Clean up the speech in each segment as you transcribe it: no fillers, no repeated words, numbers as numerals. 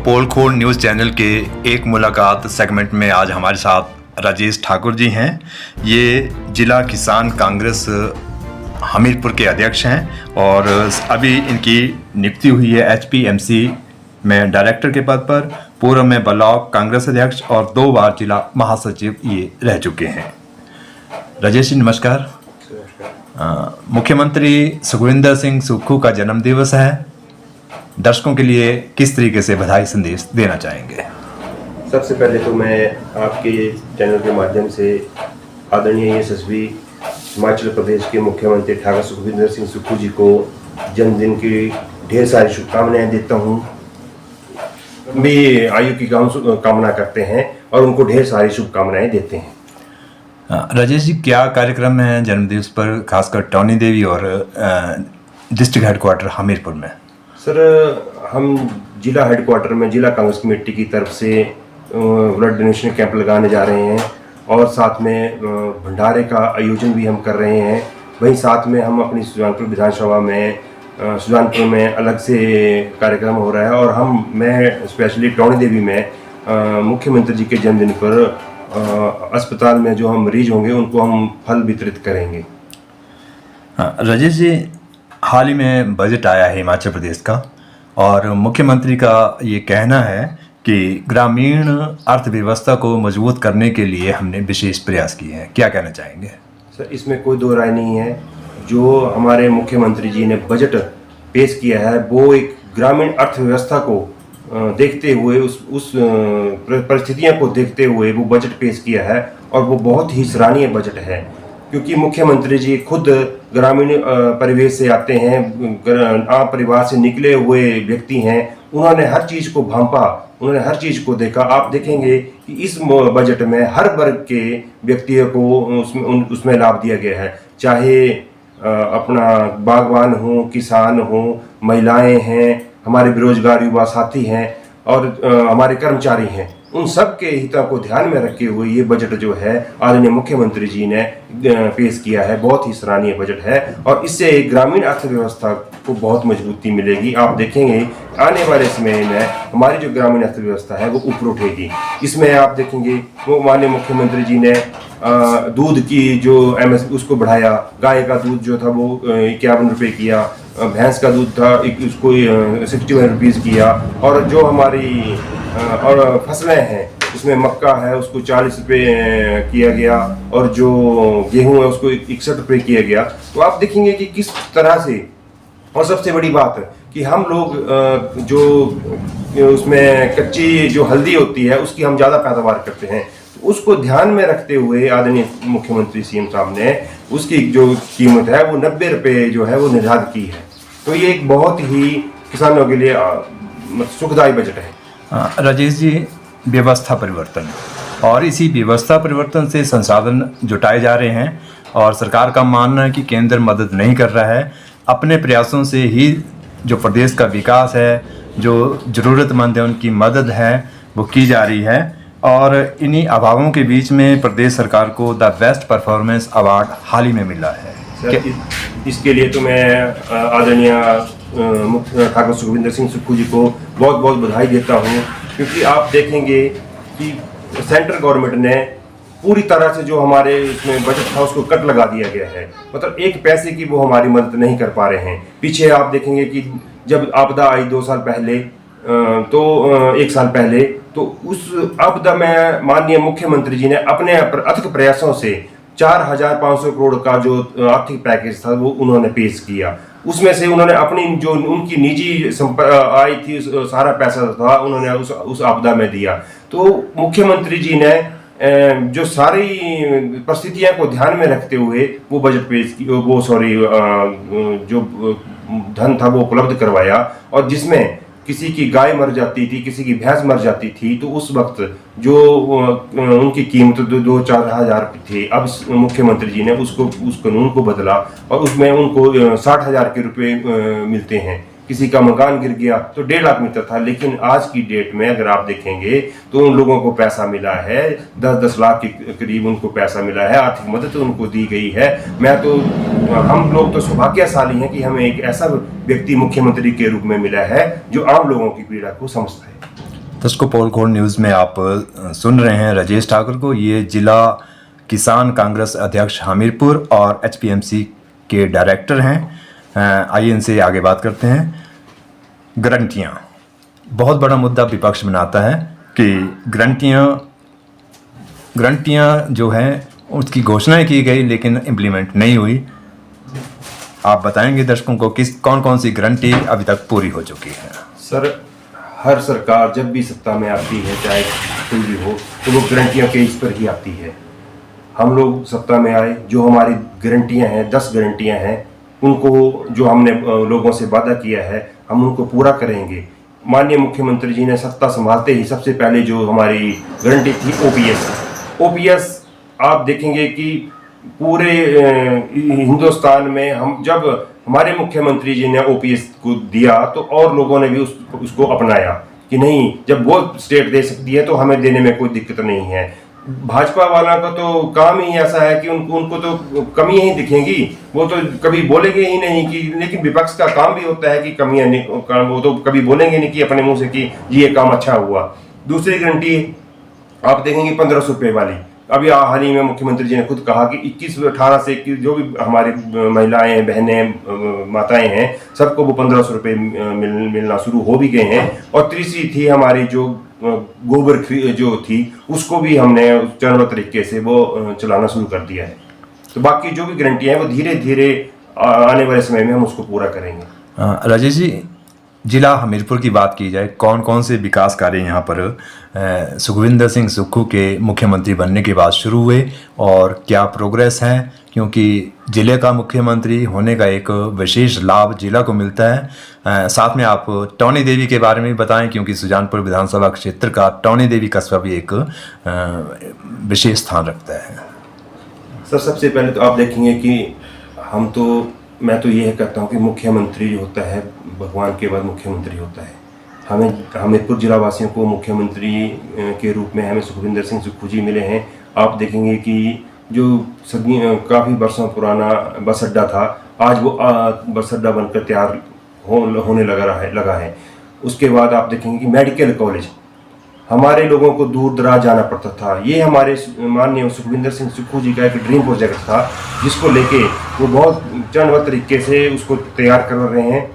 पोल खोल news channel के एक मुलाकात सेगमेंट में आज हमारे साथ राजेश ठाकुर जी हैं। ये जिला किसान कांग्रेस हमीरपुर के अध्यक्ष हैं और अभी इनकी नियुक्ति हुई है HPMC में डायरेक्टर के पद पर। पूर्व में ब्लॉक कांग्रेस अध्यक्ष और 2 बार जिला महासचिव ये रह चुके हैं। राजेश जी नमस्कार। मुख्यमंत्री सुखविंदर सिंह सुक्खू का जन्मदिवस है, दर्शकों के लिए किस तरीके से बधाई संदेश देना चाहेंगे? सबसे पहले तो मैं आपके चैनल के माध्यम से आदरणीय यशस्वी हिमाचल प्रदेश के मुख्यमंत्री ठाकुर सुखविंदर सिंह सुक्खू जी को जन्मदिन की ढेर सारी शुभकामनाएं देता हूं। भी आयु की कामना करते हैं और उनको ढेर सारी शुभकामनाएं देते हैं। राजेश जी, क्या कार्यक्रम है जन्मदिवस पर, खासकर टौनी देवी और डिस्ट्रिक्ट हेडक्वार्टर हमीरपुर में? सर, हम जिला हेडक्वार्टर में जिला कांग्रेस कमेटी की तरफ से ब्लड डोनेशन कैंप लगाने जा रहे हैं और साथ में भंडारे का आयोजन भी हम कर रहे हैं। वहीं साथ में हम अपनी सुजानपुर विधानसभा में सुजानपुर में अलग से कार्यक्रम हो रहा है और मैं स्पेशली टौनी देवी में मुख्यमंत्री जी के जन्मदिन पर अस्पताल में जो हम मरीज होंगे उनको हम फल वितरित करेंगे। राजेश जी, हाल ही में बजट आया है हिमाचल प्रदेश का और मुख्यमंत्री का ये कहना है कि ग्रामीण अर्थव्यवस्था को मजबूत करने के लिए हमने विशेष प्रयास किए हैं। क्या कहना चाहेंगे? सर, इसमें कोई दो राय नहीं है। जो हमारे मुख्यमंत्री जी ने बजट पेश किया है वो एक ग्रामीण अर्थव्यवस्था को देखते हुए उस परिस्थितियों को देखते हुए वो बजट पेश किया है और वो बहुत ही सराहनीय बजट है, क्योंकि मुख्यमंत्री जी खुद ग्रामीण परिवेश से आते हैं, आम परिवार से निकले हुए व्यक्ति हैं। उन्होंने हर चीज़ को भांपा, उन्होंने हर चीज़ को देखा। आप देखेंगे कि इस बजट में हर वर्ग के व्यक्तियों को उसमें लाभ दिया गया है, चाहे अपना बागवान हो, किसान हो, महिलाएं हैं, हमारे बेरोजगार युवा साथी हैं और हमारे कर्मचारी हैं। उन सब के हितों को ध्यान में रखे हुए ये बजट जो है आदरणीय मुख्यमंत्री जी ने पेश किया है। बहुत ही सराहनीय बजट है और इससे ग्रामीण अर्थव्यवस्था को बहुत मजबूती मिलेगी। आप देखेंगे आने वाले समय में हमारी जो ग्रामीण अर्थव्यवस्था है वो ऊपर उठेगी। इसमें आप देखेंगे वो माननीय मुख्यमंत्री जी ने दूध की जो MSP उसको बढ़ाया। गाय का दूध जो था वो 51 रुपये किया, भैंस का दूध था उसको 61 रुपीज़ किया और जो हमारी और फसलें हैं उसमें मक्का है उसको 40 रुपये किया गया और जो गेहूं है उसको 61 रुपये किया गया। तो आप देखेंगे कि किस तरह से, और सबसे बड़ी बात है कि हम लोग जो उसमें कच्ची जो हल्दी होती है उसकी हम ज़्यादा पैदावार करते हैं, तो उसको ध्यान में रखते हुए आदरणीय मुख्यमंत्री CM साहब ने उसकी जो कीमत है वो 90 रुपये जो है वो निर्धारित की है। तो ये एक बहुत ही किसानों के लिए सुखदायी बजट है। राजेश जी, व्यवस्था परिवर्तन और इसी व्यवस्था परिवर्तन से संसाधन जुटाए जा रहे हैं और सरकार का मानना है कि केंद्र मदद नहीं कर रहा है। अपने प्रयासों से ही जो प्रदेश का विकास है, जो ज़रूरतमंद है उनकी मदद है वो की जा रही है और इन्हीं अभावों के बीच में प्रदेश सरकार को द बेस्ट परफॉर्मेंस अवार्ड हाल ही में मिला है। सर, इसके लिए तो मैं आदरणीय ठाकुर सुखविंदर सिंह सुक्खू जी को बहुत बहुत बधाई देता हूँ, क्योंकि आप देखेंगे कि सेंट्रल गवर्नमेंट ने पूरी तरह से जो हमारे इसमें बजट था उसको कट लगा दिया गया है। मतलब एक पैसे की वो हमारी मदद नहीं कर पा रहे हैं। पीछे आप देखेंगे कि जब आपदा आई 2 साल पहले तो 1 साल पहले, तो उस आपदा में माननीय मुख्यमंत्री जी ने अपने अथक प्रयासों से 4,500 करोड़ का जो आर्थिक पैकेज था वो उन्होंने पेश किया। उसमें से उन्होंने अपनी जो उनकी निजी आई थी सारा पैसा था उन्होंने उस आपदा में दिया। तो मुख्यमंत्री जी ने जो सारी परिस्थितियों को ध्यान में रखते हुए वो बजट पेश की, जो धन था वो उपलब्ध करवाया और जिसमें किसी की गाय मर जाती थी, किसी की भैंस मर जाती थी, तो उस वक्त जो उनकी कीमत 2-4 हज़ार थी, अब मुख्यमंत्री जी ने उस कानून को बदला और उसमें उनको 60,000 के रुपए मिलते हैं। किसी का मकान गिर गया तो 1.5 लाख मिलता था, लेकिन आज की डेट में अगर आप देखेंगे तो उन लोगों को पैसा मिला है 10-10 लाख के करीब उनको पैसा मिला है, आर्थिक मदद उनको दी गई है। हम लोग तो सौभाग्यशाली हैं कि हमें एक ऐसा व्यक्ति मुख्यमंत्री के रूप में मिला है जो आम लोगों की पीड़ा को समझता है। दर्शकों, पोल खोल न्यूज़ में आप सुन रहे हैं राजेश ठाकुर को। ये जिला किसान कांग्रेस अध्यक्ष हमीरपुर और एचपीएमसी के डायरेक्टर हैं। आइए इनसे आगे बात करते हैं। गारंटियाँ बहुत बड़ा मुद्दा विपक्ष बनाता है कि गारंटियाँ जो हैं उसकी घोषणाएं की गई लेकिन इम्प्लीमेंट नहीं हुई। आप बताएंगे दर्शकों को कौन कौन सी गारंटी अभी तक पूरी हो चुकी है? सर, हर सरकार जब भी सत्ता में आती है, चाहे कोई भी हो, तो वो गारंटियों के इस पर ही आती है। हम लोग सत्ता में आए, जो हमारी गारंटियां हैं, 10 गारंटियां हैं, उनको जो हमने लोगों से वादा किया है, हम उनको पूरा करेंगे। माननीय मुख्यमंत्री जी ने सत्ता संभालते ही सबसे पहले जो हमारी गारंटी थी ओपीएस, आप देखेंगे कि पूरे हिंदुस्तान में हम जब हमारे मुख्यमंत्री जी ने ओपीएस को दिया तो और लोगों ने भी उसको अपनाया कि नहीं, जब वो स्टेट दे सकती है तो हमें देने में कोई दिक्कत नहीं है। भाजपा वाला का तो काम ही ऐसा है कि उनको तो कमियां ही दिखेंगी, वो तो कभी बोलेंगे ही नहीं कि, लेकिन विपक्ष का काम भी होता है कि कमियां नहीं, वो तो कभी बोलेंगे नहीं कि अपने मुंह से कि ये काम अच्छा हुआ। दूसरी गारंटी आप देखेंगे 1500 रुपये वाली। अभी हाल ही में मुख्यमंत्री जी ने खुद कहा कि 21-18 से जो भी हमारी महिलाएं हैं, बहनें, माताएं हैं, सबको वो 1500 रुपये मिलना शुरू हो भी गए हैं। और तीसरी थी हमारी जो गोबर जो थी, उसको भी हमने चरणबद्ध तरीके से वो चलाना शुरू कर दिया है। तो बाकी जो भी गारंटियां हैं वो धीरे धीरे आने वाले समय में हम उसको पूरा करेंगे। राजेश जी, जिला हमीरपुर की बात की जाए, कौन कौन से विकास कार्य यहाँ पर सुखविंदर सिंह सुक्खू के मुख्यमंत्री बनने के बाद शुरू हुए और क्या प्रोग्रेस है? क्योंकि जिले का मुख्यमंत्री होने का एक विशेष लाभ जिला को मिलता है। साथ में आप टौनी देवी के बारे में बताएं, क्योंकि सुजानपुर विधानसभा क्षेत्र का टौनी देवी कस्बा भी एक विशेष स्थान रखता है। सर, सबसे पहले तो आप देखेंगे कि मैं तो यह कहता हूँ कि मुख्यमंत्री जो होता है, भगवान के बाद मुख्यमंत्री होता है। हमें हमीरपुर जिला वासियों को मुख्यमंत्री के रूप में हमें सुखविंदर सिंह सुक्खू जी मिले हैं। आप देखेंगे कि जो काफ़ी वर्षों पुराना बस अड्डा था, आज वो बस अड्डा बनकर तैयार होने लगा है। उसके बाद आप देखेंगे कि मेडिकल कॉलेज, हमारे लोगों को दूर दराज जाना पड़ता था, ये हमारे माननीय सुखविंदर सिंह सुक्खू जी का एक ड्रीम प्रोजेक्ट था, जिसको लेके वो बहुत चरणबद्ध तरीके से उसको तैयार कर रहे हैं।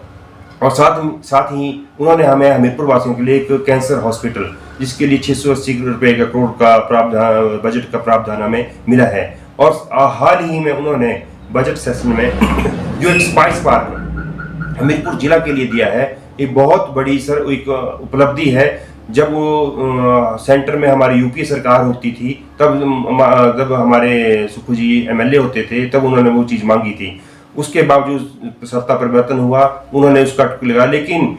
और साथ ही उन्होंने हमें हमीरपुर वासियों के लिए एक कैंसर हॉस्पिटल, जिसके लिए 680 रुपये का करोड़ का प्रावधान, बजट का प्रावधान हमें मिला है। और हाल ही में उन्होंने बजट सेशन में जो एक स्पाइस पार्क हमीरपुर जिला के लिए दिया है, ये बहुत बड़ी सर एक उपलब्धि है। जब वो सेंटर में हमारी यूपीए सरकार होती थी, तब हमारे सुक्खू जी एमएलए होते थे, तब उन्होंने वो चीज़ मांगी थी। उसके बावजूद सत्ता परिवर्तन हुआ, उन्होंने उसका टुक लगा, लेकिन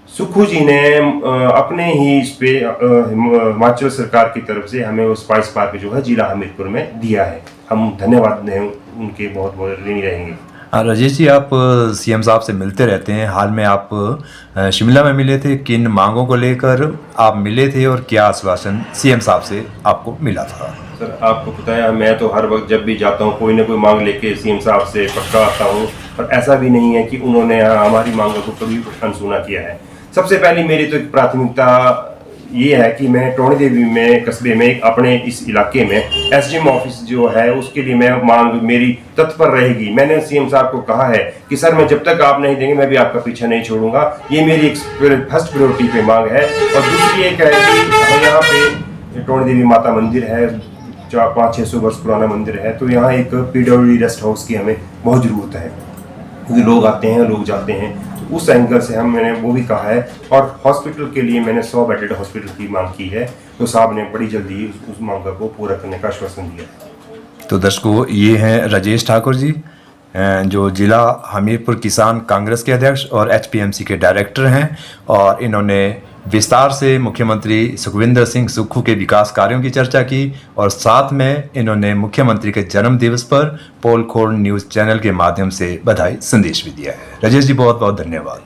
सुक्खू जी ने अपने ही इस पे हिमाचल सरकार की तरफ से हमें वो स्पाइस पार्क जो है जिला हमीरपुर में दिया है। हम धन्यवाद उनके बहुत बहुत ऋणी रहेंगे। राजेश जी, आप सीएम साहब से मिलते रहते हैं। हाल में आप शिमला में मिले थे, किन मांगों को लेकर आप मिले थे और क्या आश्वासन सीएम साहब से आपको मिला था? सर, आपको पता है मैं तो हर वक्त जब भी जाता हूँ कोई ना कोई मांग लेके सीएम साहब से पक्का आता हूँ, और ऐसा भी नहीं है कि उन्होंने हमारी मांगों को कभी अनसुना किया है। सबसे पहले मेरी तो एक प्राथमिकता ये है कि मैं टौनी देवी में कस्बे में अपने इस इलाके में एसडीएम ऑफिस जो है उसके लिए मैं मांग मेरी तत्पर रहेगी। मैंने सीएम साहब को कहा है कि सर, मैं जब तक आप नहीं देंगे मैं भी आपका पीछा नहीं छोड़ूंगा। ये मेरी एक फर्स्ट प्रायोरिटी पे मांग है। और दूसरी एक है कि यहाँ पे टौनी देवी माता मंदिर है, 500-600 वर्ष पुराना मंदिर है, तो यहाँ एक पीडब्ल्यूडी रेस्ट हाउस की हमें बहुत ज़रूरत है, क्योंकि लोग आते हैं, लोग जाते हैं। तो उस एंगल से मैंने वो भी कहा है। और हॉस्पिटल के लिए मैंने 100 बेडेड हॉस्पिटल की मांग की है, तो साहब ने बड़ी जल्दी उस मांग को पूरा करने का आश्वासन दिया। तो दर्शकों, ये हैं राजेश ठाकुर जी, जो जिला हमीरपुर किसान कांग्रेस के अध्यक्ष और एचपीएमसी के डायरेक्टर हैं, और इन्होंने विस्तार से मुख्यमंत्री सुखविंदर सिंह सुक्खू के विकास कार्यों की चर्चा की और साथ में इन्होंने मुख्यमंत्री के जन्म दिवस पर पोल खोल न्यूज़ चैनल के माध्यम से बधाई संदेश भी दिया है। राजेश जी, बहुत बहुत धन्यवाद।